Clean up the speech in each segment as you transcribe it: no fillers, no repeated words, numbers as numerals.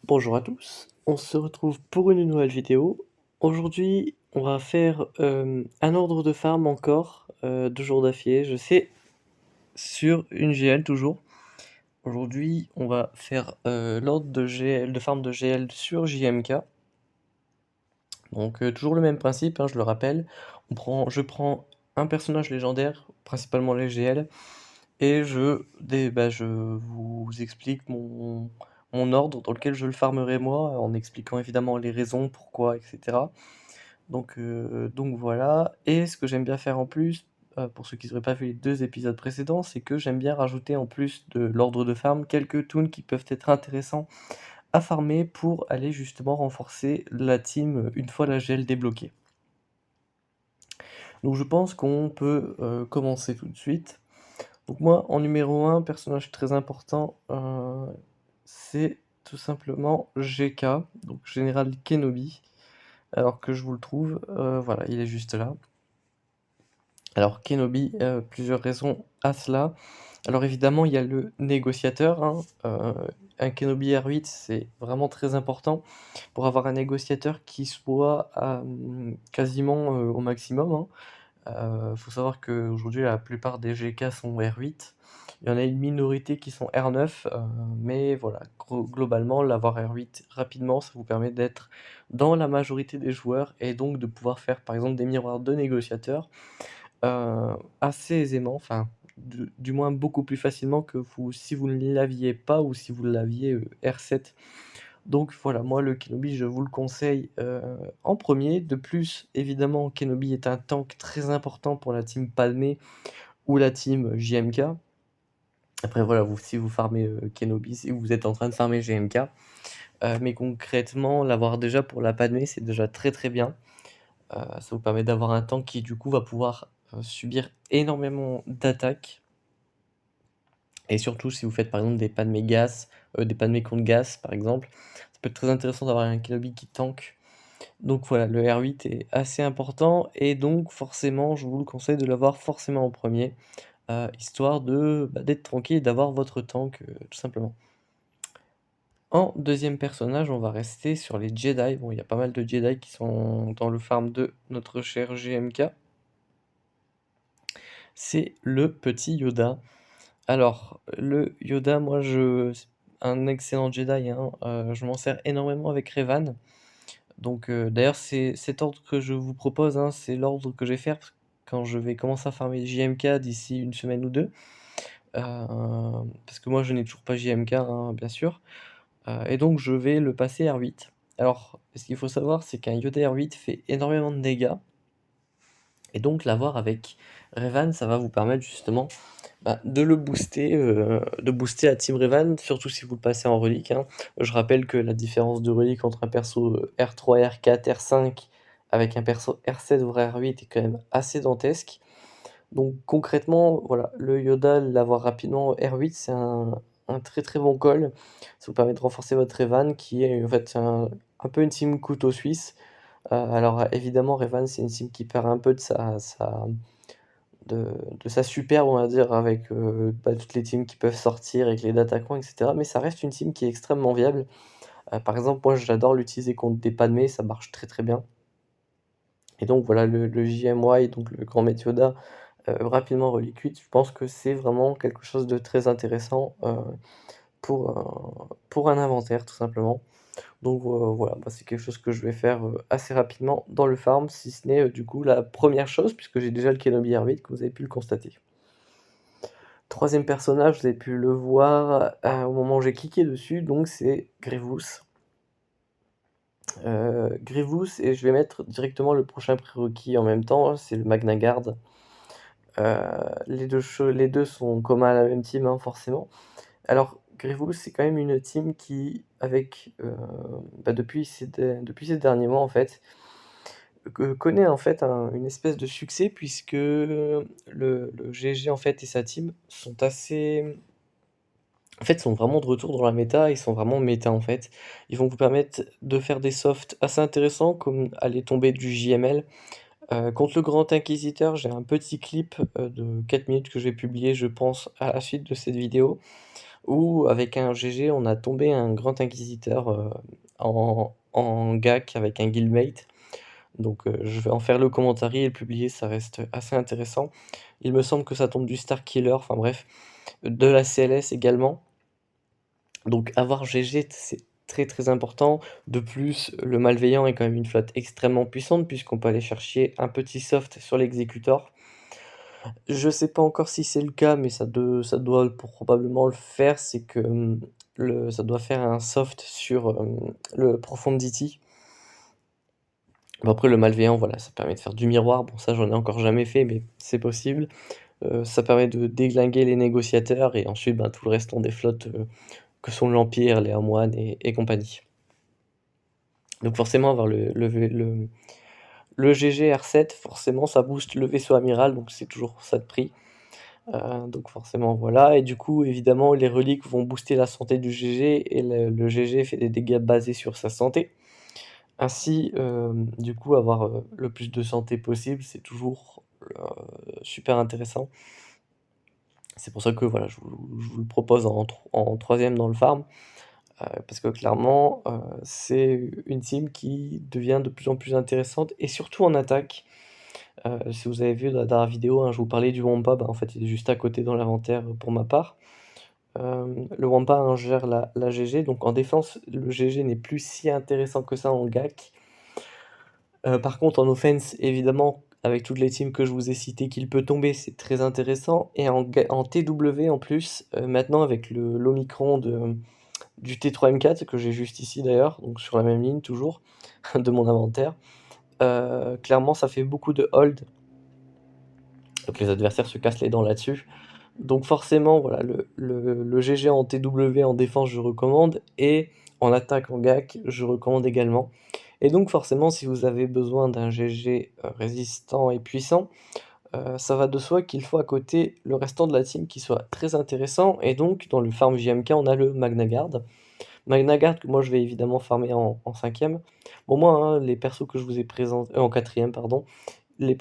Bonjour à tous, on se retrouve pour une nouvelle vidéo. Aujourd'hui, on va faire un ordre de farm encore, 2 jours d'affilée, je sais, sur une GL toujours. Aujourd'hui, on va faire l'ordre de farm de GL sur JMK. Donc toujours le même principe, hein, je le rappelle. Je prends un personnage légendaire, principalement les GL, et je vous explique mon ordre dans lequel je le farmerai moi, en expliquant évidemment les raisons, pourquoi, et cetera. Donc voilà. Et ce que j'aime bien faire en plus, pour ceux qui n'auraient pas vu les 2 épisodes précédents, c'est que j'aime bien rajouter en plus de l'ordre de farm, quelques toons qui peuvent être intéressants à farmer pour aller justement renforcer la team, une fois la GL débloquée. Donc je pense qu'on peut, commencer tout de suite. Donc moi, en numéro 1, personnage très important, c'est tout simplement GK, donc Général Kenobi. Alors que je vous le trouve, voilà, il est juste là. Alors Kenobi, plusieurs raisons à cela. Alors évidemment, il y a le négociateur, hein, un Kenobi R8, c'est vraiment très important pour avoir un négociateur qui soit à, quasiment, au maximum, hein. Faut savoir qu'aujourd'hui la plupart des GK sont R8. Il y en a une minorité qui sont R9, mais voilà, globalement, l'avoir R8 rapidement, ça vous permet d'être dans la majorité des joueurs et donc de pouvoir faire, par exemple, des miroirs de négociateurs, assez aisément, enfin, du moins beaucoup plus facilement que si vous ne l'aviez pas ou si vous l'aviez, R7. Donc voilà, moi le Kenobi, je vous le conseille, en premier. De plus, évidemment, Kenobi est un tank très important pour la team Padmé ou la team JMK. Après voilà, si vous farmez, Kenobi, si vous êtes en train de farmer JMK, mais concrètement, l'avoir déjà pour la Padmé, c'est déjà très, très bien. Ça vous permet d'avoir un tank qui du coup va pouvoir, subir énormément d'attaques et surtout si vous faites par exemple des Padmé gas, des Padmé contre gas par exemple, ça peut être très intéressant d'avoir un Kenobi qui tank. Donc voilà, le R8 est assez important et donc forcément, je vous le conseille de l'avoir forcément en premier, histoire d'être tranquille et d'avoir votre tank, tout simplement. En deuxième personnage, on va rester sur les Jedi. Bon, il y a pas mal de Jedi qui sont dans le farm de notre cher GMK. C'est le petit Yoda. Alors, le Yoda, c'est un excellent Jedi, hein, je m'en sers énormément avec Revan. Donc d'ailleurs, c'est cet ordre que je vous propose, hein, c'est l'ordre que je vais faire quand je vais commencer à farmer JMK d'ici une semaine ou 2. Parce que moi, je n'ai toujours pas JMK, hein, bien sûr, et donc je vais le passer R8. Alors, ce qu'il faut savoir, c'est qu'un Yoda R8 fait énormément de dégâts et donc l'avoir avec Revan, ça va vous permettre justement, de le booster, de booster la team Revan, surtout si vous le passez en relique, hein. Je rappelle que la différence de relique entre un perso, R3, R4, R5 avec un perso R7 voire R8 est quand même assez dantesque. Donc concrètement, voilà, le Yoda, l'avoir rapidement R8, c'est un très, très bon call. Ça vous permet de renforcer votre Revan qui est en fait un peu une team couteau suisse. Alors évidemment Revan, c'est une team qui perd un peu de de sa superbe, on va dire, avec, toutes les teams qui peuvent sortir avec les d'attaquants et cetera, mais ça reste une team qui est extrêmement viable. Par exemple, moi, j'adore l'utiliser contre des Padmé, ça marche très, très bien et donc voilà, le JMY, donc le grand maître Yoda, rapidement relique 8, je pense que c'est vraiment quelque chose de très intéressant, pour un inventaire, tout simplement. Donc voilà, c'est quelque chose que je vais faire, assez rapidement dans le farm, si ce n'est, du coup, la première chose, puisque j'ai déjà le Kenobi R8, comme vous avez pu le constater. Troisième personnage, vous avez pu le voir, au moment où j'ai cliqué dessus, donc c'est Grievous. Grievous et je vais mettre directement le prochain prérequis en même temps, c'est le Magna Guard. Les 2 sont communs à la même team, hein, forcément. Alors Grievous, c'est quand même une team qui avec, depuis ces derniers mois en fait, connaît en fait une espèce de succès puisque, le GG en fait et sa team sont assez en fait, ils sont vraiment de retour dans la méta, ils sont vraiment méta, en fait. Ils vont vous permettre de faire des softs assez intéressants, comme aller tomber du JML. Contre le Grand Inquisiteur, j'ai un petit clip, de 4 minutes que je vais publier, je pense, à la suite de cette vidéo, où avec un GG, on a tombé un grand inquisiteur, en GAC avec un guildmate. Donc je vais en faire le commentary et le publier, ça reste assez intéressant. Il me semble que ça tombe du Starkiller, enfin bref, de la CLS également. Donc avoir GG, c'est très, très important. De plus, le Malveillant est quand même une flotte extrêmement puissante puisqu'on peut aller chercher un petit soft sur l'exécutor. Je sais pas encore si c'est le cas, mais ça doit probablement le faire, c'est que, ça doit faire un soft sur, le Profundity. Bon après le Malveillant, voilà, ça permet de faire du miroir. Bon ça, j'en ai encore jamais fait, mais c'est possible. Ça permet de déglinguer les négociateurs et ensuite, ben, tout le restant des flottes, que sont l'Empire, les Amoines et compagnie. Donc forcément avoir le GG R7, forcément ça booste le vaisseau amiral, donc c'est toujours ça de prix. Donc forcément voilà, et du coup évidemment les reliques vont booster la santé du GG et le GG fait des dégâts basés sur sa santé. Ainsi, du coup avoir, le plus de santé possible, c'est toujours, super intéressant. C'est pour ça que voilà, je vous le propose en 3e dans le farm, parce que clairement, c'est une team qui devient de plus en plus intéressante et surtout en attaque. Si vous avez vu dans la dernière vidéo, hein, je vous parlais du Wampa, bah, en fait, il est juste à côté dans l'inventaire, pour ma part. Le Wampa, hein, gère la GG, donc en défense, le GG n'est plus si intéressant que ça en GAC. Par contre, en offense, évidemment, avec toutes les teams que je vous ai citées qu'il peut tomber, c'est très intéressant et en TW en plus, maintenant avec l'Omicron du T3M4 que j'ai juste ici d'ailleurs, donc sur la même ligne toujours de mon inventaire, clairement ça fait beaucoup de hold, donc les adversaires se cassent les dents là-dessus. Donc forcément, voilà, le GG en TW en défense, je recommande, et en attaque en GAC, je recommande également. Et donc forcément, si vous avez besoin d'un GG résistant et puissant, ça va de soi qu'il faut à côté le restant de la team qui soit très intéressant, et donc dans le farm JMK, on a le Magna Guard. Magna Guard que moi je vais évidemment farmer en 5e. Bon moi, hein, les persos que je vous ai présentés en 4e pardon, les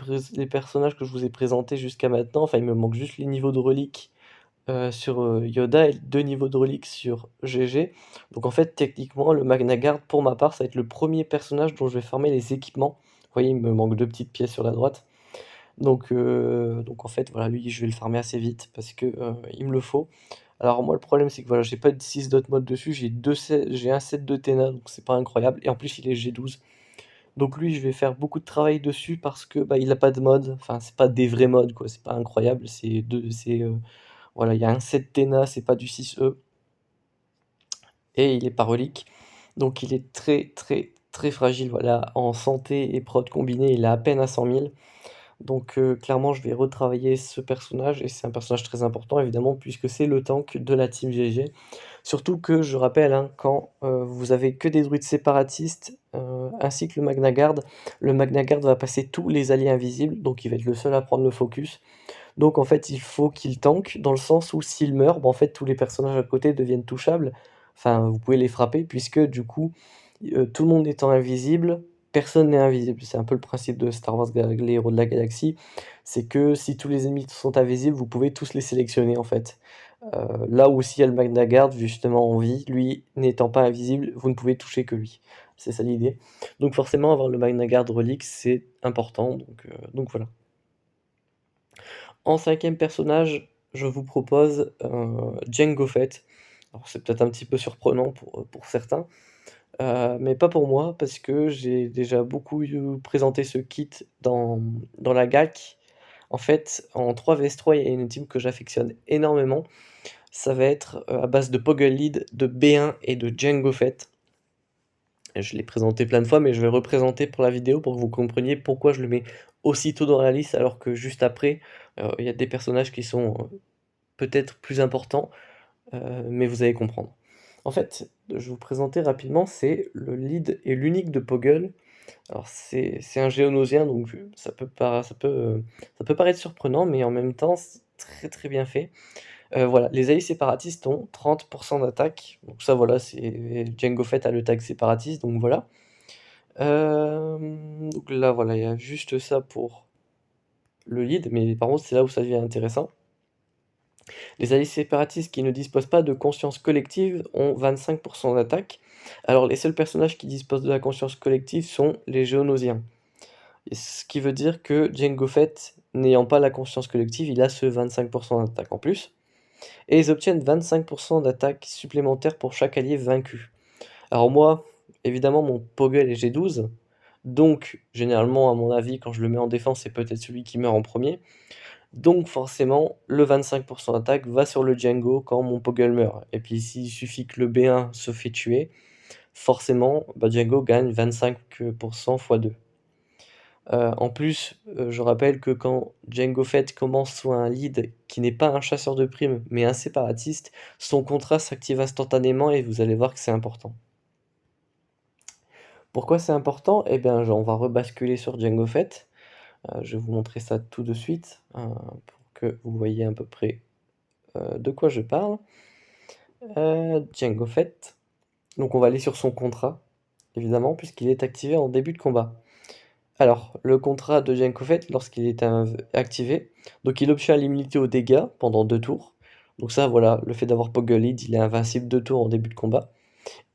personnages que je vous ai présentés jusqu'à maintenant, enfin il me manque juste les niveaux de reliques sur, Yoda et 2 niveaux de reliques sur GG. Donc en fait, techniquement, le Magna Guard, pour ma part, ça va être le premier personnage dont je vais farmer les équipements. Vous voyez, il me manque 2 petites pièces sur la droite. Donc en fait, voilà, lui, je vais le farmer assez vite parce que, il me le faut. Alors moi, le problème, c'est que voilà, j'ai pas de 6 dot mode dessus, j'ai un set de Tena, donc c'est pas incroyable et en plus, il est G12. Donc lui, je vais faire beaucoup de travail dessus parce que, bah, il a pas de mode, enfin, c'est pas des vrais modes, quoi, c'est pas incroyable, voilà, il y a un 7 Tena, c'est pas du 6E et il est pas relique. Donc il est très, très, très fragile, voilà, en santé et prod combiné, il est à peine à 100 000. Donc clairement, je vais retravailler ce personnage et c'est un personnage très important évidemment puisque c'est le tank de la team GG. Surtout que je rappelle, hein, quand, vous avez que des druides séparatistes, ainsi que le Magna Guard va passer tous les alliés invisibles, donc il va être le seul à prendre le focus. Donc en fait, il faut qu'il tank dans le sens où s'il meurt, bah, en fait, tous les personnages à côté deviennent touchables. Enfin, vous pouvez les frapper puisque du coup, tout le monde étant invisible, personne n'est invisible. C'est un peu le principe de Star Wars les héros de la galaxie, c'est que si tous les ennemis sont invisibles, vous pouvez tous les sélectionner en fait. Là où s'il y a le Magna Guard justement en vie, lui n'étant pas invisible, vous ne pouvez toucher que lui. C'est ça l'idée. Donc forcément avoir le Magna Guard relique, c'est important, donc voilà. En 5e personnage, je vous propose, Jango Fett. Alors c'est peut-être un petit peu surprenant pour certains, mais pas pour moi parce que j'ai déjà beaucoup présenté ce kit dans la GAC. En fait, en 3 vs 3, il y a une team que j'affectionne énormément. Ça va être, à base de Poggle Lead, de B1 et de Jango Fett. Je l'ai présenté plein de fois, mais je vais le représenter pour la vidéo pour que vous compreniez pourquoi je le mets aussitôt dans la liste alors que juste après, il y a des personnages qui sont, peut-être plus importants, mais vous allez comprendre. En fait, je vais vous présenter rapidement, c'est le lead et l'unique de Poggle. Alors c'est un géonosien, donc ça peut paraître surprenant, mais en même temps, c'est très, très bien fait. Voilà, les alliés séparatistes ont 30 d'attaque, donc ça voilà, c'est Jango Fett a le tag séparatiste, donc voilà. Donc là, voilà, il y a juste ça pour le lead, mais par contre, c'est là où ça devient intéressant. Les alliés séparatistes qui ne disposent pas de conscience collective ont 25 d'attaque. Alors les seuls personnages qui disposent de la conscience collective sont les Géonosiens. Et ce qui veut dire que Jango Fett, n'ayant pas la conscience collective, il a ce 25 d'attaque en plus. Et ils obtiennent 25 d'attaque supplémentaire pour chaque allié vaincu. Alors moi, évidemment, mon Poggle est G12, donc généralement, à mon avis, quand je le mets en défense, c'est peut-être celui qui meurt en premier. Donc forcément, le 25 d'attaque va sur le Django quand mon Poggle meurt. Et puis s'il suffit que le B1 se fait tuer, forcément, bah, Django gagne 25 x 2. En plus, je rappelle que quand Jango Fett commence sur un lead qui n'est pas un chasseur de primes, mais un séparatiste, son contrat s'active instantanément et vous allez voir que c'est important. Pourquoi c'est important? Eh bien, on va rebasculer sur Jango Fett. Je vais vous montrer ça tout de suite, pour que vous voyez à peu près de quoi je parle. Jango Fett. Donc on va aller sur son contrat, évidemment, puisqu'il est activé en début de combat. Alors, le contrat de Jango Fett, lorsqu'il est activé, donc il obtient l'immunité aux dégâts pendant 2 tours. Donc ça, voilà, le fait d'avoir Poggle Lead, il est invincible 2 tours en début de combat.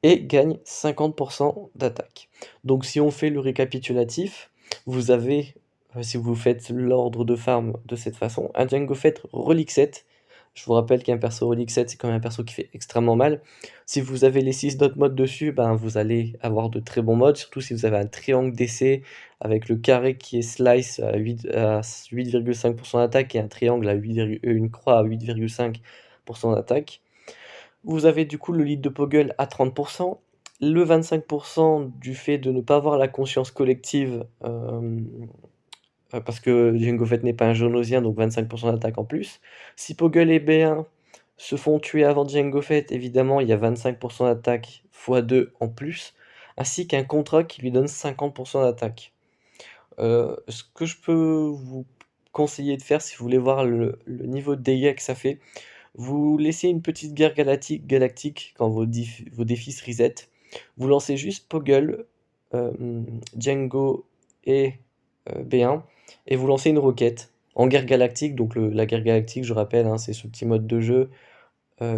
Et gagne 50% d'attaque. Donc si on fait le récapitulatif, vous avez, si vous faites l'ordre de farm de cette façon, un Jango Fett Relic 7. Je vous rappelle qu'un perso Relic 7, c'est quand même un perso qui fait extrêmement mal. Si vous avez les 6 d'autres modes dessus, ben vous allez avoir de très bons modes, surtout si vous avez un triangle d'essai avec le carré qui est slice à 8,5% d'attaque et un triangle à une croix à 8,5% d'attaque. Vous avez du coup le lead de Poggle à 30%, le 25% du fait de ne pas avoir la conscience collective, parce que Jango Fett n'est pas un Geonosien, donc 25% d'attaque en plus. Si Poggle et B1 se font tuer avant Jango Fett, évidemment, il y a 25% d'attaque x2 en plus, ainsi qu'un contrat qui lui donne 50% d'attaque. Ce que je peux vous conseiller de faire si vous voulez voir le niveau de dégâts que ça fait, vous laissez une petite guerre galactique quand vos défis se reset. Vous lancez juste Poggle, Django et B1 et vous lancez une roquette en guerre galactique. Donc la guerre galactique, je rappelle, hein, c'est ce petit mode de jeu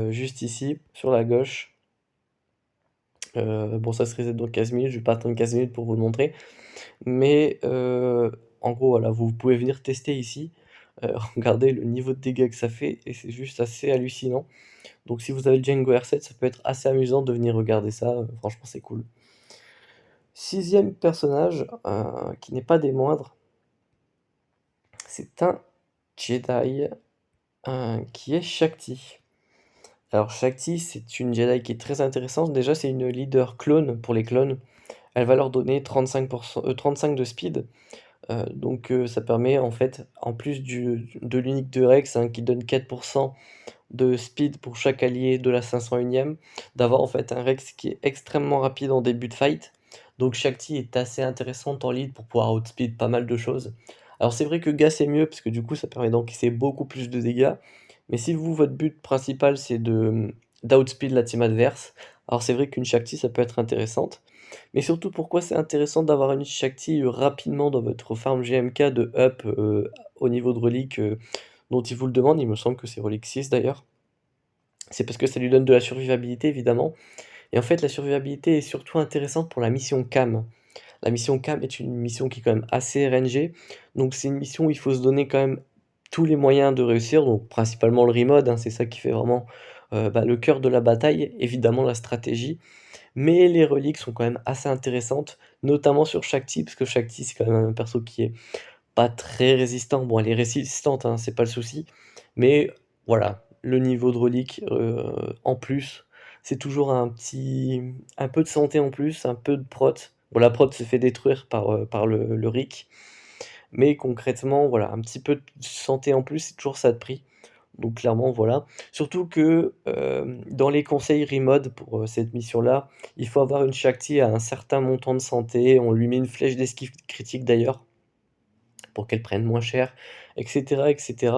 juste ici sur la gauche. Bon, ça se reset dans 15 minutes, je vais pas attendre 15 minutes pour vous le montrer. Mais en gros, voilà, vous pouvez venir tester ici. Regardez le niveau de dégâts que ça fait et c'est juste assez hallucinant. Donc si vous avez le Django R7, ça peut être assez amusant de venir regarder ça, franchement c'est cool. 6e personnage, qui n'est pas des moindres, c'est un Jedi, qui est Shakti. Alors Shakti, c'est une Jedi qui est très intéressante. Déjà, c'est une leader clone pour les clones. Elle va leur donner 35 de speed. Donc ça permet en fait, en plus de l'unique de Rex, hein, qui donne 4% de speed pour chaque allié de la 501ème, d'avoir en fait un Rex qui est extrêmement rapide en début de fight. Donc Shakti est assez intéressante en lead pour pouvoir outspeed pas mal de choses. Alors c'est vrai que Gas est mieux parce que du coup ça permet d'encaisser beaucoup plus de dégâts. Mais si vous, votre but principal c'est d'outspeed la team adverse, alors c'est vrai qu'une Shakti ça peut être intéressante. Mais surtout pourquoi c'est intéressant d'avoir une Shakti rapidement dans votre farm GMK de up au niveau de relique dont il vous le demande, il me semble que c'est relique 6 d'ailleurs. C'est parce que ça lui donne de la survivabilité évidemment. Et en fait la survivabilité est surtout intéressante pour la mission CAM. La mission CAM est une mission qui est quand même assez RNG, donc c'est une mission où il faut se donner quand même tous les moyens de réussir, donc principalement le remode, hein, c'est ça qui fait vraiment le cœur de la bataille, évidemment la stratégie, mais les reliques sont quand même assez intéressantes, notamment sur Shakti, parce que Shakti c'est quand même un perso qui est pas très résistant. Bon, elle est résistante, hein, c'est pas le souci, mais voilà, le niveau de relique en plus, c'est toujours un peu de santé en plus, un peu de prot. Bon, la prot se fait détruire par le Rick, mais concrètement, voilà, un petit peu de santé en plus, c'est toujours ça de prix. Donc clairement, voilà. Surtout que dans les conseils remode pour cette mission-là, il faut avoir une Shakti à un certain montant de santé. On lui met une flèche d'esquive critique d'ailleurs pour qu'elle prenne moins cher, etc., etc.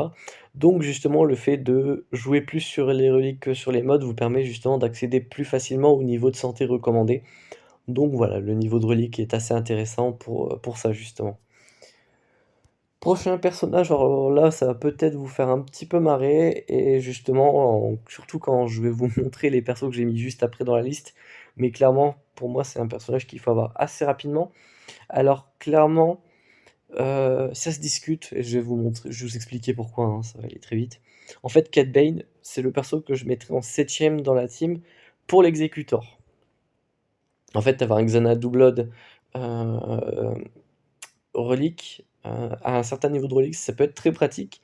Donc justement, le fait de jouer plus sur les reliques que sur les modes vous permet justement d'accéder plus facilement au niveau de santé recommandé. Donc voilà, le niveau de relique est assez intéressant pour ça justement. Prochain personnage, alors là, ça va peut-être vous faire un petit peu marrer et justement, surtout quand je vais vous montrer les persos que j'ai mis juste après dans la liste, mais clairement, pour moi, c'est un personnage qu'il faut avoir assez rapidement. Alors clairement, ça se discute et je vais vous montrer je vais vous expliquer pourquoi, hein, ça va aller très vite. En fait, Cad Bane, c'est le perso que je mettrais en 7e dans la team pour l'exécutor. En fait, avoir un Xanadu Blood, relique, à un certain niveau de relique, ça peut être très pratique.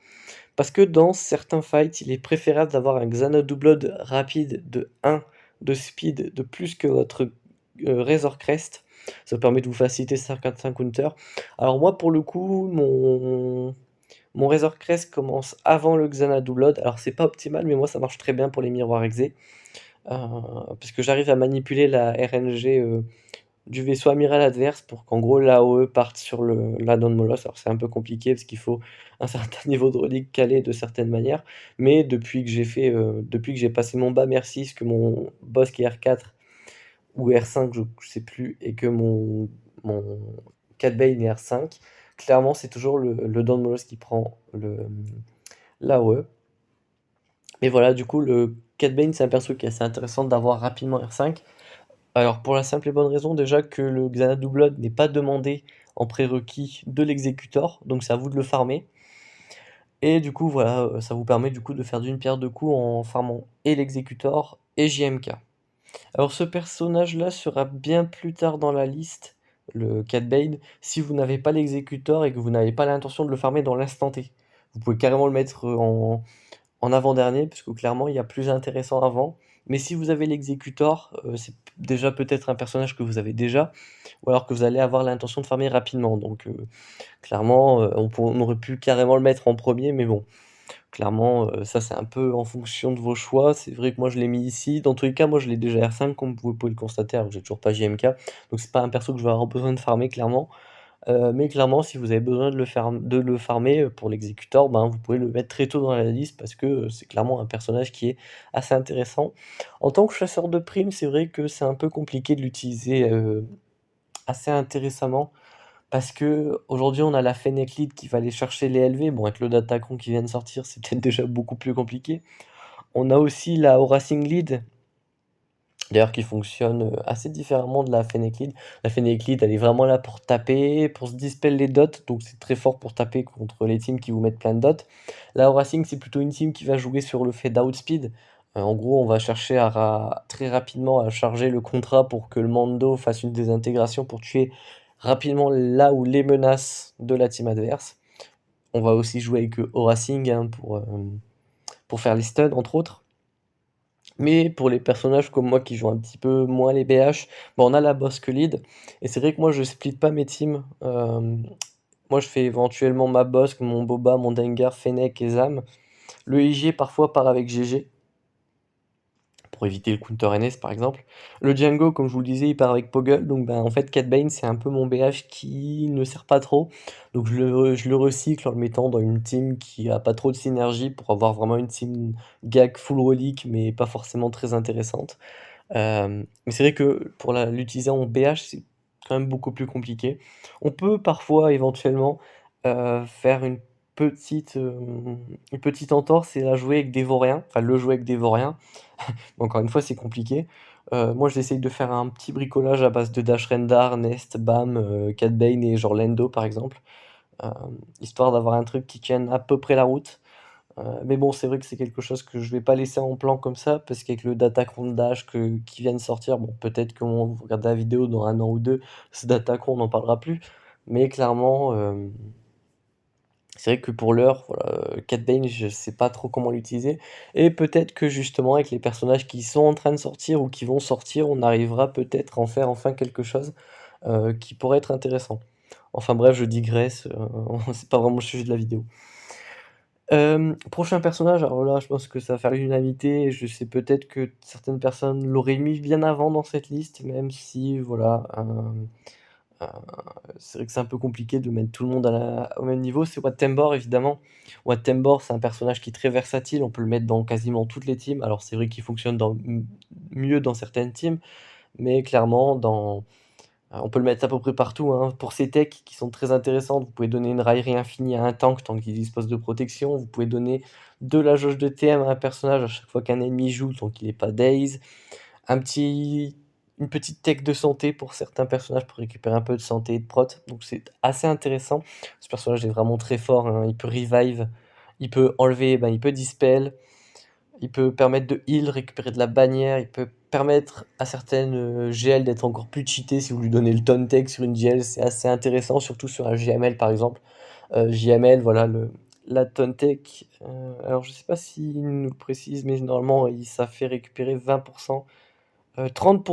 Parce que dans certains fights, il est préférable d'avoir un Xanadu Blood rapide de 1 de speed de plus que votre, Razor Crest. Ça permet de vous faciliter certains counters. Alors moi, pour le coup, mon Razor Crest commence avant le Xanadu Blood. Alors c'est pas optimal, mais moi ça marche très bien pour les miroirs exés. Parce que j'arrive à manipuler la RNG, du vaisseau amiral adverse pour qu'en gros l'AOE parte sur le l'Adon Moloss. Alors c'est un peu compliqué parce qu'il faut un certain niveau de relique calé de certaines manières, mais depuis que j'ai passé mon bas merci, que mon boss qui est R4 ou R5, je sais plus, et que mon Cad Bane est R5, clairement c'est toujours le Dawn Moloss qui prend l'AOE. Et voilà, du coup le Cad Bane c'est un perso qui est assez intéressant d'avoir rapidement R5. Alors pour la simple et bonne raison déjà que le Xanadu Blood n'est pas demandé en prérequis de l'exécutor, donc c'est à vous de le farmer. Et du coup voilà, ça vous permet du coup de faire d'une pierre deux coups en farmant et l'exécutor et JMK. Alors ce personnage-là sera bien plus tard dans la liste, le Cad Bane, si vous n'avez pas l'exécutor et que vous n'avez pas l'intention de le farmer dans l'instant T. Vous pouvez carrément le mettre, en avant-dernier, puisque clairement il y a plus intéressant avant. Mais si vous avez l'exécutor, c'est déjà peut-être un personnage que vous avez déjà, ou alors que vous allez avoir l'intention de farmer rapidement. Donc clairement, on aurait pu carrément le mettre en premier, mais bon, clairement, ça c'est un peu en fonction de vos choix. C'est vrai que moi je l'ai mis ici. Dans tous les cas, moi je l'ai déjà R5 comme vous pouvez le constater, alors que j'ai toujours pas JMK. Donc c'est pas un perso que je vais avoir besoin de farmer clairement. Mais clairement, si vous avez besoin de le farmer, pour l'exécutor, ben, vous pouvez le mettre très tôt dans la liste parce que, c'est clairement un personnage qui est assez intéressant. En tant que chasseur de primes, c'est vrai que c'est un peu compliqué de l'utiliser, assez intéressamment parce qu'aujourd'hui, on a la Fennec Lead qui va aller chercher les LV. Bon, avec le Datacron qui vient de sortir, c'est peut-être déjà beaucoup plus compliqué. On a aussi la Harassing Lead d'ailleurs qui fonctionne, assez différemment de la Fennec Lead. La Fennec Lead, elle est vraiment là pour taper, pour se dispel les dots, donc c'est très fort pour taper contre les teams qui vous mettent plein de dots. La Racing, c'est plutôt une team qui va jouer sur le fait d'outspeed. En gros, on va chercher très rapidement à charger le contrat pour que le Mando fasse une désintégration pour tuer rapidement là où les menaces de la team adverse. On va aussi jouer avec, Racing, hein, pour faire les stuns entre autres. Mais pour les personnages comme moi qui jouent un petit peu moins les BH, bah, on a la Bosque Lead et c'est vrai que moi je split pas mes teams, moi je fais éventuellement ma Bosque, mon Boba, mon Dengar, Fennec et Zam. Le IG parfois part avec GG pour éviter le counter NS par exemple. Le Django, comme je vous le disais, il part avec Poggle, donc ben, en fait Cad Bane c'est un peu mon BH qui ne sert pas trop, donc je le recycle en le mettant dans une team qui a pas trop de synergie pour avoir vraiment une team gag full relique mais pas forcément très intéressante. Mais c'est vrai que pour l'utiliser en BH, c'est quand même beaucoup plus compliqué. On peut parfois éventuellement, faire une petite entorse et la jouer avec des vauriens, enfin le jouer avec des vauriens. Encore une fois, c'est compliqué. Moi, j'essaye de faire un petit bricolage à base de Dash Rendar, Nest, Bam, Cad Bane et genre Lendo par exemple, histoire d'avoir un truc qui tienne à peu près la route. Mais bon, c'est vrai que c'est quelque chose que je vais pas laisser en plan comme ça, parce qu'avec le Datacron Dash qui vient de sortir, bon, peut-être que vous regardez la vidéo dans 1 an ou 2, ce Datacron, on n'en parlera plus. Mais clairement, c'est vrai que pour l'heure, voilà, Cad Bane, je sais pas trop comment l'utiliser. Et peut-être que justement, avec les personnages qui sont en train de sortir ou qui vont sortir, on arrivera peut-être à en faire enfin quelque chose, qui pourrait être intéressant. Enfin bref, je digresse, c'est pas vraiment le sujet de la vidéo. Prochain personnage, alors là, je pense que ça va faire l'unanimité. Je sais peut-être que certaines personnes l'auraient mis bien avant dans cette liste, même si voilà, heu, c'est vrai que c'est un peu compliqué de mettre tout le monde au même niveau. C'est Wat Tambor évidemment. Wat Tambor, c'est un personnage qui est très versatile, on peut le mettre dans quasiment toutes les teams. Alors c'est vrai qu'il fonctionne mieux dans certaines teams, mais clairement On peut le mettre à peu près partout, hein. Pour ses techs qui sont très intéressantes, vous pouvez donner une raillerie infinie à un tank tant qu'il dispose de protection. Vous pouvez donner de la jauge de TM à un personnage à chaque fois qu'un ennemi joue tant qu'il est pas daze. Un petit une petite tech de santé pour certains personnages pour récupérer un peu de santé et de prot, donc c'est assez intéressant. Ce personnage est vraiment très fort, hein, il peut revive, il peut enlever, il peut dispel, il peut permettre de heal, récupérer de la bannière, il peut permettre à certaines, GL d'être encore plus cheatées si vous lui donnez le taunt tech sur une GL, c'est assez intéressant, surtout sur un JML par exemple. JML, voilà la taunt tech, alors je sais pas s'il nous le précise, mais normalement ça fait récupérer 20 30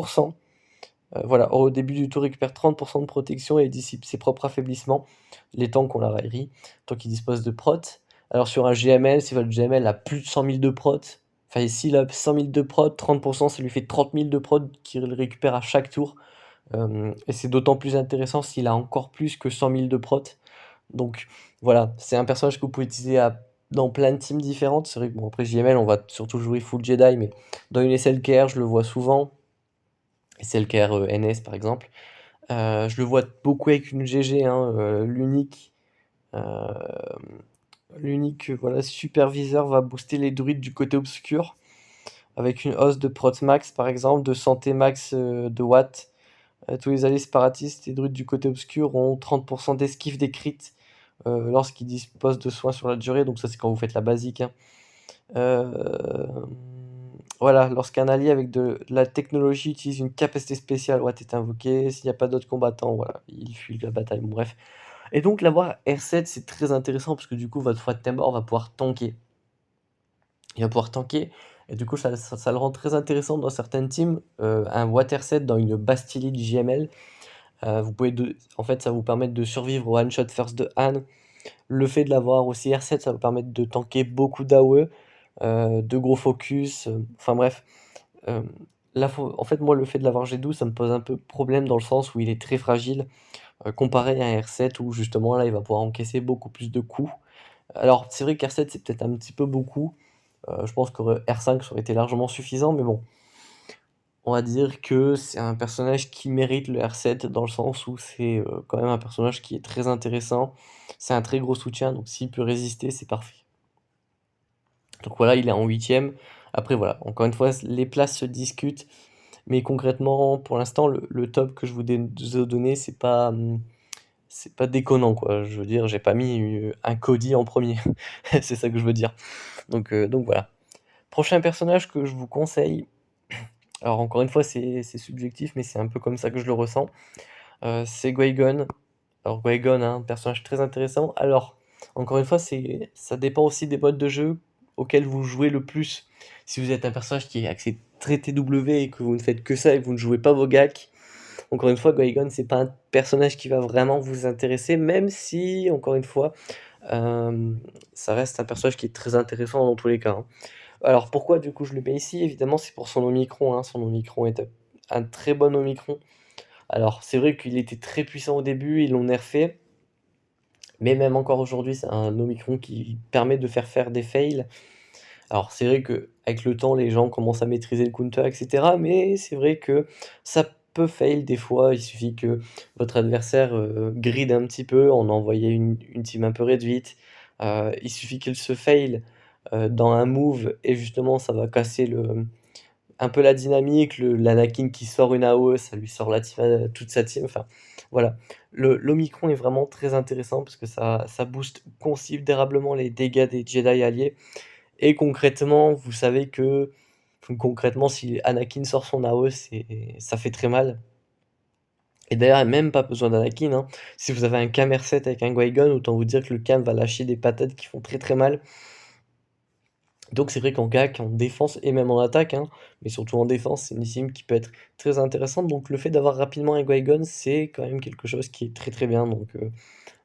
voilà, au début du tour, récupère 30 de protection et dissipe ses propres affaiblissements, les tanks ont la raillerie, tant qu'ils disposent de prot. Alors sur un GML, si votre GML a plus de 100 000 de prot, enfin s'il a 100 000 de prot, 30 ça lui fait 30 000 de prot qu'il récupère à chaque tour. Et c'est d'autant plus intéressant s'il a encore plus que 100 000 de prot. Donc voilà, c'est un personnage que vous pouvez utiliser dans plein de teams différentes. C'est vrai que bon, après JML, on va surtout jouer full Jedi, mais dans une SLKR, je le vois souvent. SLKR NS par exemple. Je le vois beaucoup avec une GG, hein, l'unique voilà, superviseur va booster les druides du côté obscur avec une hausse de prot max par exemple, de santé max de watts. Tous les alliés séparatistes et druides du côté obscur ont 30 d'esquive des crits lorsqu'ils disposent de soins sur la durée, donc ça c'est quand vous faites la basique, hein. Voilà, lorsqu'un allié avec de la technologie utilise une capacité spéciale, Watt est invoqué, s'il n'y a pas d'autres combattants, voilà, il fuit la bataille, bon bref. Et donc l'avoir R7, c'est très intéressant parce que du coup votre Fat Timber va pouvoir tanker. Il va pouvoir tanker et du coup ça le rend très intéressant dans certaines teams. Un Watt R7 dans une Bastille JML, vous pouvez en fait ça vous permet de survivre au one shot first de Han. Le fait de l'avoir aussi R7, ça va permettre de tanker beaucoup d'AOE, de gros focus, enfin bref. Hem, là en fait moi le fait de l'avoir G12 ça me pose un peu problème dans le sens où il est très fragile, comparé à un R7 où justement là il va pouvoir encaisser beaucoup plus de coups. Alors c'est vrai qu'R7 c'est peut-être un petit peu beaucoup, je pense que R5 ça aurait été largement suffisant, mais bon, on va dire que c'est un personnage qui mérite le R7 dans le sens où c'est, quand même un personnage qui est très intéressant. C'est un très gros soutien, donc s'il peut résister, c'est parfait. Donc voilà, il est en 8e. Après voilà, encore une fois, les places se discutent, mais concrètement, pour l'instant, le top que je vous ai donné, c'est pas déconnant, quoi. Je veux dire, j'ai pas mis, un Cody en premier. C'est ça que je veux dire. Donc voilà. Prochain personnage que je vous conseille, alors encore une fois, c'est subjectif, mais c'est un peu comme ça que je le ressens, c'est Qui-Gon. Alors Qui-Gon, hein, personnage très intéressant. Alors, encore une fois, ça dépend aussi des modes de jeu auxquels vous jouez le plus. Si vous êtes un personnage qui est axé très TW et que vous ne faites que ça et que vous ne jouez pas vos gacs, encore une fois, Qui-Gon, c'est pas un personnage qui va vraiment vous intéresser, même si, encore une fois, ça reste un personnage qui est très intéressant dans tous les cas, hein. Alors pourquoi du coup je le mets ici? Évidemment, c'est pour son Omicron, hein. Son Omicron est un très bon Omicron. Alors c'est vrai qu'il était très puissant au début, ils l'ont nerfé, mais même encore aujourd'hui, c'est un Omicron qui permet de faire des fails. Alors c'est vrai qu'avec le temps, les gens commencent à maîtriser le counter et cetera, mais c'est vrai que ça peut fail des fois. Il suffit que votre adversaire, grid un petit peu, en envoyer une team un peu réduite. Il suffit qu'il se fail, dans un move et justement ça va casser un peu la dynamique, l'Anakin qui sort une AOE, ça lui sort la team, toute sa team, enfin voilà. L'Omicron est vraiment très intéressant parce que ça booste considérablement les dégâts des Jedi alliés et concrètement, vous savez que concrètement, si Anakin sort son AOE, ça fait très mal et d'ailleurs, il y a même pas besoin d'Anakin, hein. Si vous avez un Cam R7 avec un Qui-Gon, autant vous dire que le Cam va lâcher des patates qui font très, très mal. Donc c'est vrai qu'en GAC, en défense et même en attaque, hein, mais surtout en défense, c'est une team qui peut être très intéressante. Donc le fait d'avoir rapidement un Qui-Gon, c'est quand même quelque chose qui est très, très bien,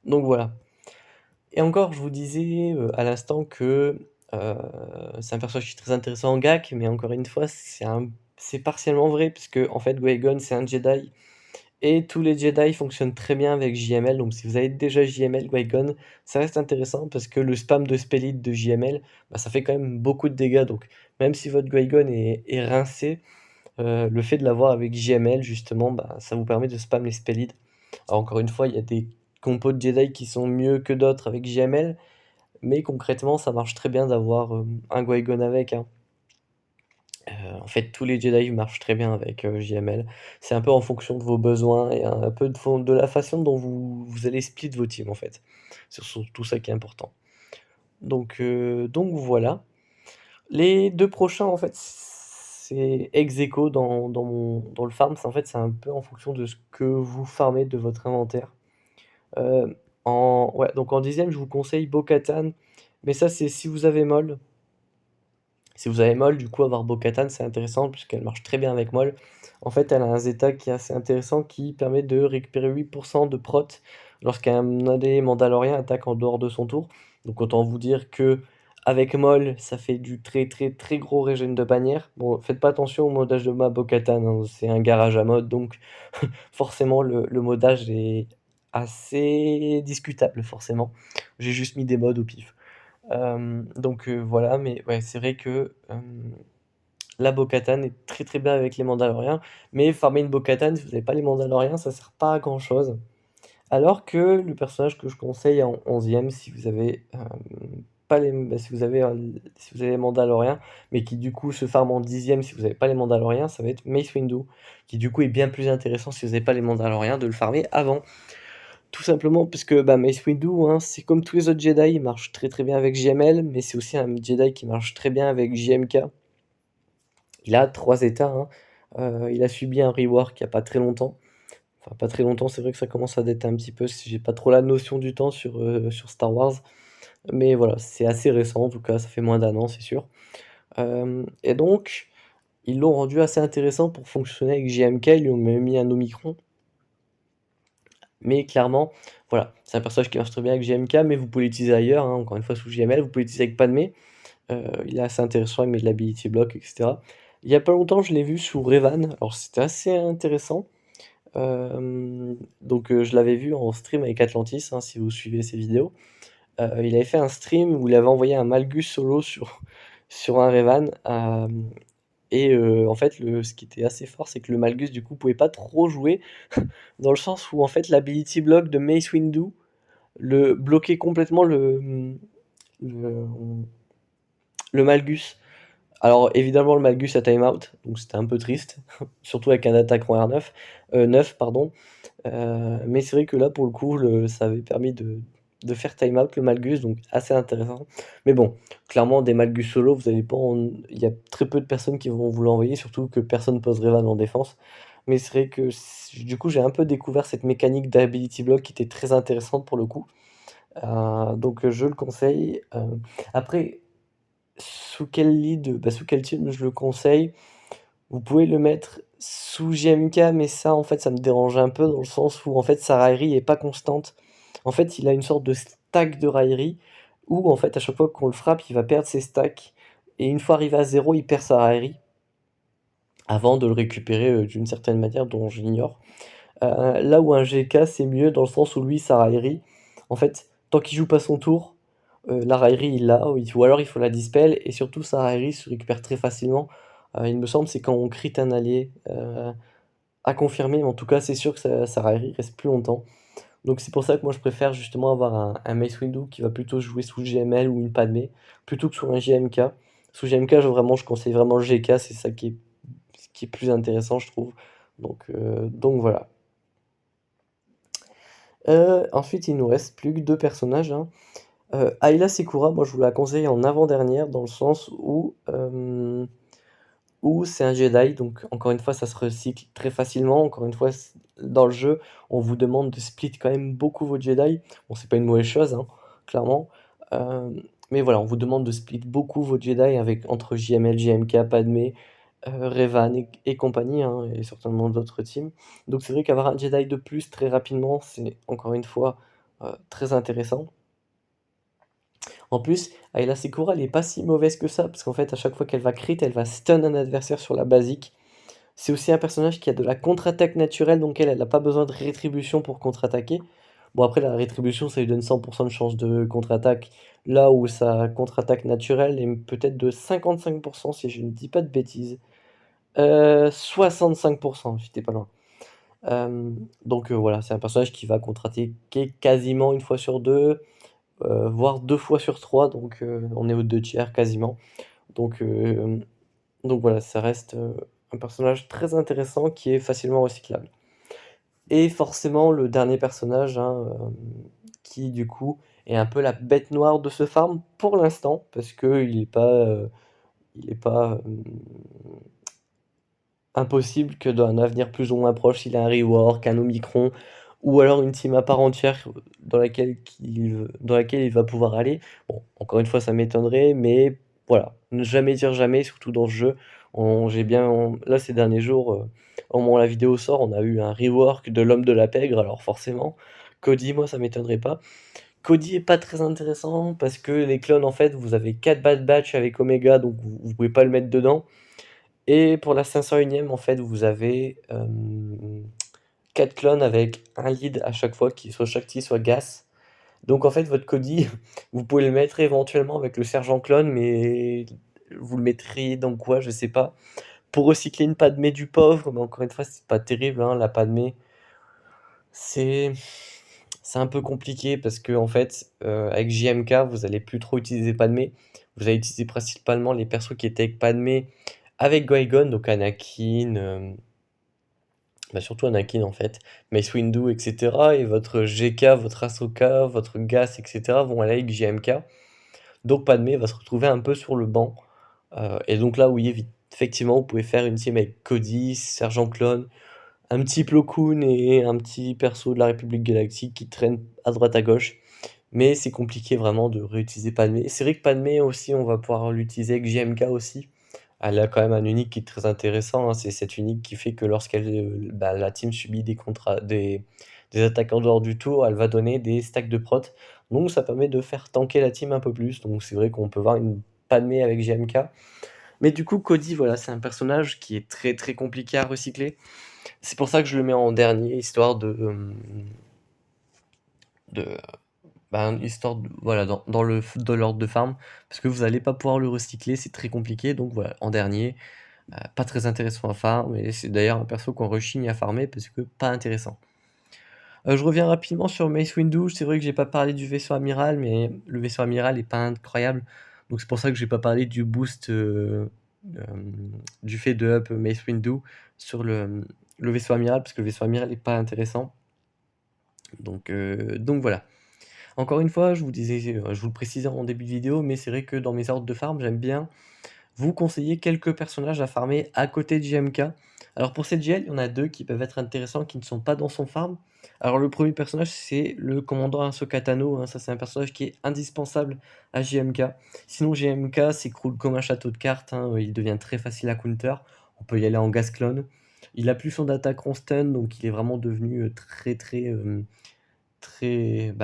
donc voilà. Et encore, je vous disais, à l'instant que, heu, c'est un personnage qui est très intéressant en GAC, mais encore une fois, c'est partiellement vrai puisque en fait, Qui-Gon, c'est un Jedi et tous les Jedi fonctionnent très bien avec JML. Donc si vous avez déjà JML Qui-Gon, ça reste intéressant parce que le spam de Spell de JML, ça fait quand même beaucoup de dégâts. Donc même si votre Qui-Gon est rincé, le fait de l'avoir avec JML justement, bah, ça vous permet de spam les spells. Alors encore une fois, il y a des compos de Jedi qui sont mieux que d'autres avec JML, mais concrètement, ça marche très bien d'avoir, un Qui-Gon avec, hein. En fait, tous les Jedi marchent très bien avec, JML. C'est un peu en fonction de vos besoins et un peu de la façon dont vous allez split vos teams, en fait. C'est surtout ça qui est important. Donc voilà. Les 2 prochains, en fait, c'est ex aequo dans le farm. C'est un peu en fonction de ce que vous farmez de votre inventaire. Donc en 10e, je vous conseille Bo-Katan, mais ça, c'est si vous avez Maul. Si vous avez Maul, du coup, avoir Bo-Katan, c'est intéressant puisqu'elle marche très bien avec Maul. En fait, elle a un Zeta qui est assez intéressant qui permet de récupérer 8% de prot lorsqu'un allié mandalorien attaque en dehors de son tour. Donc autant vous dire que avec Maul, ça fait du très très très gros régène de bannière. Bon, faites pas attention au modage de ma Bo-Katan, hein, c'est un garage à mode, donc forcément le modage est assez discutable, forcément. J'ai juste mis des modes au pif. Voilà, mais ouais, c'est vrai que, la Bo-Katan est très, très bien avec les Mandaloriens, mais farmer une Bo-Katan, si vous avez pas les Mandaloriens, ça sert pas à grand chose. Alors que le personnage que je conseille en 11e, si vous avez, pas les si vous avez, si vous avez les Mandaloriens, mais qui du coup se farm en 10e si vous avez pas les Mandaloriens, ça va être Mace Windu, qui du coup est bien plus intéressant si vous avez pas les Mandaloriens de le farmer avant. Tout simplement parce que, bah, Mace Windu, hein, c'est comme tous les autres Jedi, il marche très, très bien avec JML, mais c'est aussi un Jedi qui marche très bien avec JMK. Il a 3 états, hein. Il a subi un rework il y a pas très longtemps. Enfin, pas très longtemps, c'est vrai que ça commence à dater un petit peu si j'ai pas trop la notion du temps sur Star Wars. Mais voilà, c'est assez récent, en tout cas, ça fait moins d'1 an, c'est sûr. Et donc, ils l'ont rendu assez intéressant pour fonctionner avec JMK, ils lui ont même mis un Omicron. Mais clairement, voilà, c'est un personnage qui marche très bien avec JMK, mais vous pouvez l'utiliser ailleurs, hein, encore une fois sous JML, vous pouvez l'utiliser avec Padmé, il est assez intéressant, il met de l'ability block et cetera. Il y a pas longtemps, je l'ai vu sous Revan, alors c'était assez intéressant. Je l'avais vu en stream avec Atlantis, hein, si vous suivez ses vidéos. Il avait fait un stream où il avait envoyé un Malgus solo sur un Revan, en fait, ce qui était assez fort, c'est que le Malgus, du coup, pouvait pas trop jouer, dans le sens où, en fait, l'ability block de Mace Windu le bloquait complètement le, le Malgus. Alors, évidemment, le Malgus a time out, donc c'était un peu triste, surtout avec un attaquant R9, 9, pardon. Mais c'est vrai que là, pour le coup, ça avait permis de faire time out le Malgus, donc assez intéressant. Mais bon, clairement, des Malgus solo, vous allez pas il y a très peu de personnes qui vont vous l'envoyer, surtout que personne pose Revan en défense. Mais c'est vrai que du coup, j'ai un peu découvert cette mécanique d'ability block qui était très intéressante pour le coup. Je le conseille. Après, sous quel lead, sous quel team je le conseille? Vous pouvez le mettre sous JMK, mais ça, en fait, ça me dérange un peu dans le sens où, en fait, sa raillerie est pas constante. En fait, il a une sorte de stack de raillerie où, en fait, à chaque fois qu'on le frappe, il va perdre ses stacks et une fois arrivé à 0, il perd sa raillerie avant de le récupérer, d'une certaine manière dont j'ignore. Là où un GK, c'est mieux dans le sens où lui, sa raillerie, en fait, tant qu'il joue pas son tour, la raillerie, il l'a, ou alors il faut la dispel et surtout sa raillerie se récupère très facilement. Il me semble, c'est quand on crit un allié, à confirmer, mais en tout cas, c'est sûr que sa raillerie reste plus longtemps. Donc c'est pour ça que moi je préfère justement avoir un Mace Windu qui va plutôt jouer sous GML ou une Padmé, plutôt que sur un JMK. Sous GMK, je conseille vraiment le GK, c'est ça qui est plus intéressant, je trouve. Donc voilà. Ensuite, il nous reste plus que 2 personnages, hein. Ayla Secura, moi je vous la conseille en avant-dernière dans le sens où c'est un Jedi, donc encore une fois ça se recycle très facilement. Encore une fois, dans le jeu, on vous demande de split quand même beaucoup vos Jedi. Bon, c'est pas une mauvaise chose, hein, clairement. Mais voilà, on vous demande de split beaucoup vos Jedi avec entre JML, JMK, Padmé, Revan et compagnie, hein, et certainement d'autres teams. Donc c'est vrai qu'avoir un Jedi de plus très rapidement, c'est encore une fois, très intéressant. En plus, Ayla Secura, elle est pas si mauvaise que ça, parce qu'en fait, à chaque fois qu'elle va crit, elle va stun un adversaire sur la basique. C'est aussi un personnage qui a de la contre-attaque naturelle, donc elle a pas besoin de rétribution pour contre-attaquer. Bon, après, la rétribution, ça lui donne 100% de chance de contre-attaque, là où sa contre-attaque naturelle est peut-être de 55% si je ne dis pas de bêtises. 65, j'étais pas loin. Donc voilà, c'est un personnage qui va contre-attaquer quasiment une fois sur 2, voire 2 fois sur 3, donc on est aux 2 tiers quasiment. Donc donc voilà, ça reste, un personnage très intéressant qui est facilement recyclable. Et forcément le dernier personnage, hein, qui du coup est un peu la bête noire de ce farm pour l'instant, parce qu'il est pas, impossible que dans un avenir plus ou moins proche, il ait un rework, un Omicron ou alors une team à part entière dans laquelle il va pouvoir aller. Bon, encore une fois, ça m'étonnerait, mais voilà, ne jamais dire jamais, surtout dans ce jeu. Là, ces derniers jours, au moment où la vidéo sort, on a eu un rework de l'homme de la pègre, alors forcément, Cody, moi, ça m'étonnerait pas. Cody est pas très intéressant parce que les clones, en fait, vous avez 4 Bad Batch avec Omega, donc vous pouvez pas le mettre dedans. Et pour la 501e, en fait, vous avez 4 clones avec un lead à chaque fois, qui soit Shakti, soit Gas. Donc en fait, votre Cody, vous pouvez le mettre éventuellement avec le sergent clone, mais vous le mettriez dans quoi? Je sais pas. Pour recycler une Padmé du pauvre, mais encore une fois, c'est pas terrible, hein, la Padmé. C'est c'est un peu compliqué parce que en fait, avec JMK, vous allez plus trop utiliser Padmé. Vous allez utiliser principalement les persos qui étaient avec Padmé, avec Qui-Gon, donc Anakin, bah, surtout Anakin en fait, Mace Windu et cetera, et votre GK, votre Ahsoka, votre Gas et cetera vont aller avec JMK. Donc Padmé va se retrouver un peu sur le banc, et donc là, oui, effectivement, vous pouvez faire une team avec Cody, Sergent Clone, un petit Plo Koon et un petit perso de la République Galactique qui traîne à droite à gauche. Mais c'est compliqué vraiment de réutiliser Padmé. C'est vrai que Padmé aussi, on va pouvoir l'utiliser avec JMK aussi. Elle a quand même un unique qui est très intéressant, hein. C'est cet unique qui fait que la team subit des attaques en dehors du tour, elle va donner des stacks de prot. Donc ça permet de faire tanker la team un peu plus. Donc c'est vrai qu'on peut voir une Padmé avec JMK. Mais du coup, Cody, voilà, c'est un personnage qui est très très compliqué à recycler. C'est pour ça que je le mets en dernier, histoire de histoire de voilà, dans l'ordre de farm, parce que vous allez pas pouvoir le recycler, c'est très compliqué, donc voilà, en dernier, pas très intéressant à farm, et c'est d'ailleurs un perso qu'on rechigne à farmer parce que pas intéressant. Je reviens rapidement sur Mace Windu, c'est vrai que j'ai pas parlé du vaisseau amiral, mais le vaisseau amiral est pas incroyable, donc c'est pour ça que j'ai pas parlé du boost, du fait de up Mace Windu sur le vaisseau amiral, parce que le vaisseau amiral est pas intéressant. Donc voilà. Encore une fois, je vous le précisais en début de vidéo, mais c'est vrai que dans mes ordres de farm, j'aime bien vous conseiller quelques personnages à farmer à côté de JMK. Alors pour cette GL, il y en a 2 qui peuvent être intéressants, qui ne sont pas dans son farm. Alors le premier personnage, c'est le commandant Ahsoka Tano, hein, ça c'est un personnage qui est indispensable à JMK. Sinon JMK s'écroule comme un château de cartes, hein, il devient très facile à counter, on peut y aller en gas clone. Il a plus son d'attaque en stun, donc il est vraiment devenu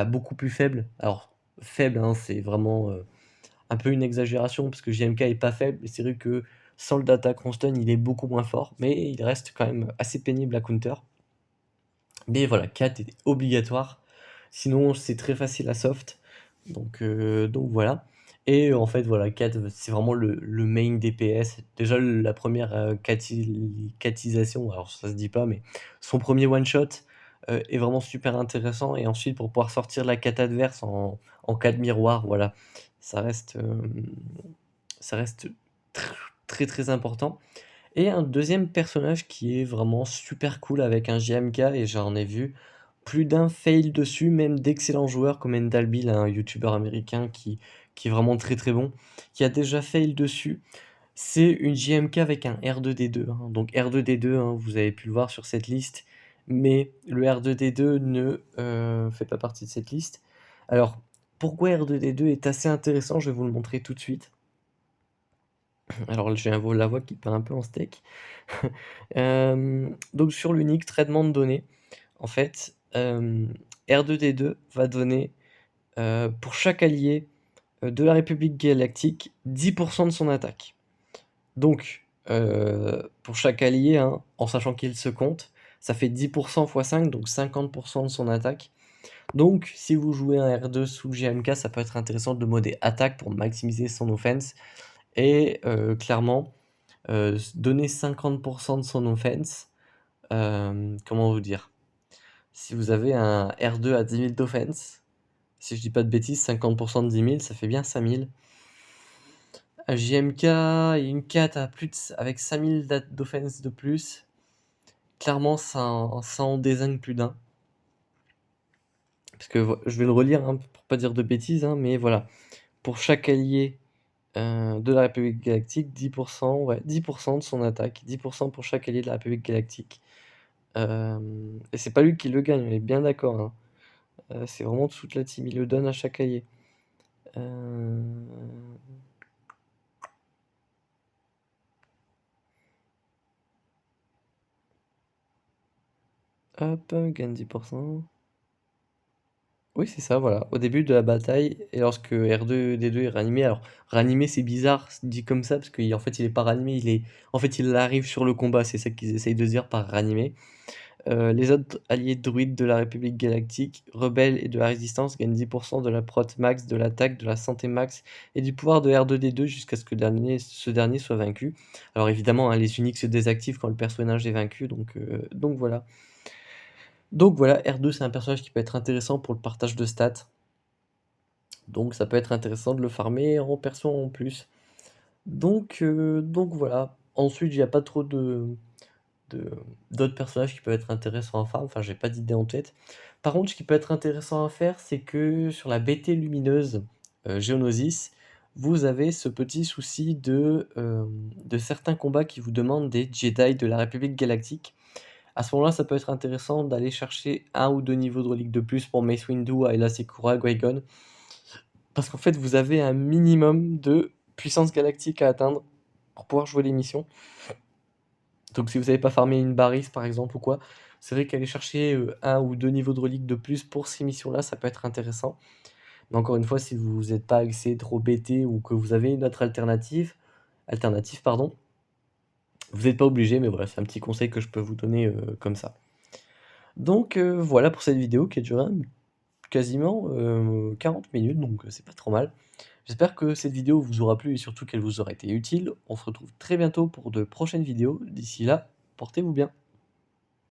beaucoup plus faible. Alors faible, hein, c'est vraiment, un peu une exagération parce que JMK est pas faible, mais c'est vrai que sans le data constant, il est beaucoup moins fort, mais il reste quand même assez pénible à counter. Mais voilà, 4 est obligatoire, sinon c'est très facile à soft, donc voilà. Et en fait, voilà, 4 c'est vraiment le main DPS. Déjà la première catisation, alors ça se dit pas, mais son premier one shot est vraiment super intéressant, et ensuite pour pouvoir sortir la cat adverse en cas de miroir, voilà, ça reste, ça reste très très important. Et un deuxième personnage qui est vraiment super cool avec un JMK, et j'en ai vu plus d'un fail dessus, même d'excellents joueurs comme Endalby, un youtubeur américain qui est vraiment très très bon, qui a déjà fail dessus. C'est une JMK avec un R2D2, hein. Donc R2D2, hein, vous avez pu le voir sur cette liste, mais le R2D2 ne fait pas partie de cette liste. Alors, pourquoi R2D2 est assez intéressant, je vais vous le montrer tout de suite. Alors j'ai la voix qui part un peu en steak. Donc sur l'unique traitement de données, en fait, R2D2 va donner, pour chaque allié, de la République Galactique, 10 de son attaque. Donc, pour chaque allié, hein, en sachant qu'il se compte, ça fait 10 fois 5, donc 50 de son attaque. Donc si vous jouez un R2 sous GMK, ça peut être intéressant de modder attaque pour maximiser son offense, et clairement donner 50 de son offense, comment vous dire? Si vous avez un R2 à 10 000 d'offense, si je dis pas de bêtises, 50 de 10 000, ça fait bien 5 000. Un JMK et une 4 à plus de avec 5 000 d'offense de plus, clairement ça en dézingue plus d'un. Parce que je vais le relire, hein, pour pas dire de bêtises, hein, mais voilà. Pour chaque allié de la République Galactique, 10 ouais, 10 de son attaque, 10 pour chaque allié de la République Galactique. Et c'est pas lui qui le gagne, on est bien d'accord, hein. C'est vraiment toute la team, il le donne à chaque allié. Hop, gagne 10. Oui, c'est ça, voilà. Au début de la bataille, et lorsque R2D2 est ranimé, alors ranimé c'est bizarre dit comme ça, parce qu'en fait il est pas ranimé, en fait il arrive sur le combat, c'est ça qu'ils essayent de dire par ranimé. Les autres alliés druides de la République Galactique, rebelles et de la Résistance gagnent 10 de la prot max, de l'attaque, de la santé max et du pouvoir de R2D2 jusqu'à ce que ce dernier soit vaincu. Alors évidemment, hein, les uniques se désactivent quand le personnage est vaincu, donc voilà. Donc voilà, R2 c'est un personnage qui peut être intéressant pour le partage de stats. Donc ça peut être intéressant de le farmer en perso en plus. Donc voilà. Ensuite, il n'y a pas trop de d'autres personnages qui peuvent être intéressants à farm, enfin j'ai pas d'idée en tête. Par contre, ce qui peut être intéressant à faire, c'est que sur la BT lumineuse Geonosis, vous avez ce petit souci de certains combats qui vous demandent des Jedi de la République Galactique. À ce moment-là, ça peut être intéressant d'aller chercher 1 ou 2 niveaux de reliques de plus pour Mace Windu, Ayla Secura, Qui-Gon. Parce qu'en fait, vous avez un minimum de puissance galactique à atteindre pour pouvoir jouer les missions. Donc si vous n'avez pas farmé une Barris par exemple ou quoi, c'est vrai qu'aller chercher 1 ou 2 niveaux de reliques de plus pour ces missions-là, ça peut être intéressant. Mais encore une fois, si vous n'êtes pas assez trop bêté ou que vous avez une autre alternative, pardon, vous n'êtes pas obligé, mais voilà, c'est un petit conseil que je peux vous donner comme ça. Donc voilà pour cette vidéo qui a duré quasiment 40 minutes, donc c'est pas trop mal. J'espère que cette vidéo vous aura plu et surtout qu'elle vous aura été utile. On se retrouve très bientôt pour de prochaines vidéos. D'ici là, portez-vous bien.